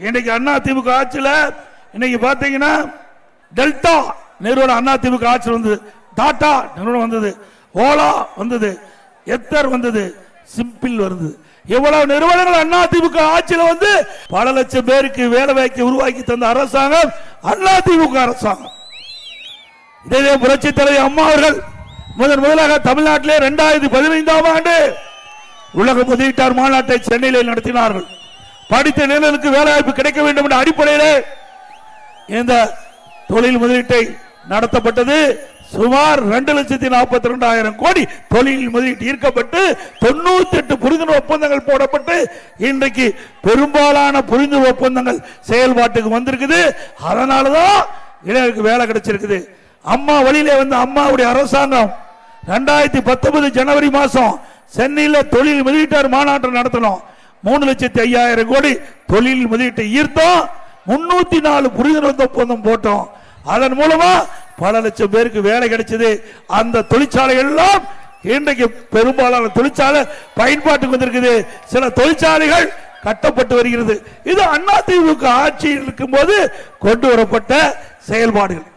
இன்னைக்கு அண்ணா திமுக ஆட்சியில் இன்னைக்கு பாத்தீங்கன்னா டெல்டா நிறுவனம் அண்ணா திமுக ஆட்சி வந்தது, டாடா நிறுவனம் வந்தது, ஓலா வந்தது, எத்தர் வந்தது, சிம்பிள் வந்தது. இவ்வளவு நிறுவனங்கள் அண்ணா திமுக ஆட்சியில் வந்து பல லட்சம் பேருக்கு வேலை வாய்ப்பு உருவாக்கி தந்த அரசாங்கம் அண்ணா திமுக அரசாங்கம். இதே புரட்சி தலைவர் அம்மா அவர்கள் முதலாக தமிழ்நாட்டிலே 2015ஆம் ஆண்டு உலக முதலீட்டாளர் மாநாட்டை சென்னையில் நடத்தினார்கள். படித்த இளைஞர்களுக்கு வேலை வாய்ப்பு கிடைக்க வேண்டும் என்ற அடிப்படையில் இந்த தொழில் முதலீட்டை நடத்தப்பட்டது. சுமார் 2,42,000 கோடி தொழில் முதலீட்டு ஈர்க்கப்பட்டு 98 புரிந்துணர்வு ஒப்பந்தங்கள் போடப்பட்டு இன்றைக்கு பெரும்பாலான புரிந்துணர்வு ஒப்பந்தங்கள் செயல்பாட்டுக்கு வந்திருக்குது. அதனாலதான் இளைஞருக்கு வேலை கிடைச்சிருக்குது. அம்மா வழியிலே வந்து அம்மாவுடைய அரசாங்கம் 2019 ஜனவரி மாசம் சென்னையில் தொழில் முதலீட்டாளர் மாநாட்டை நடத்தணும். 3,05,000 கோடி தொழில் முதலீட்டை ஈர்த்தோம். 304 புரிந்துணர்வு ஒப்பந்தம் போட்டோம். அதன் மூலமா பல லட்சம் பேருக்கு வேலை கிடைச்சது. அந்த தொழிற்சாலைகள் எல்லாம் இன்றைக்கு பெரும்பாலான தொழிற்சாலை பயன்பாட்டுக்கு வந்திருக்குது. சில தொழிற்சாலைகள் கட்டப்பட்டு வருகிறது. இது அதிமுக ஆட்சியில் இருக்கும் போது கொண்டு வரப்பட்ட செயல்பாடுகள்.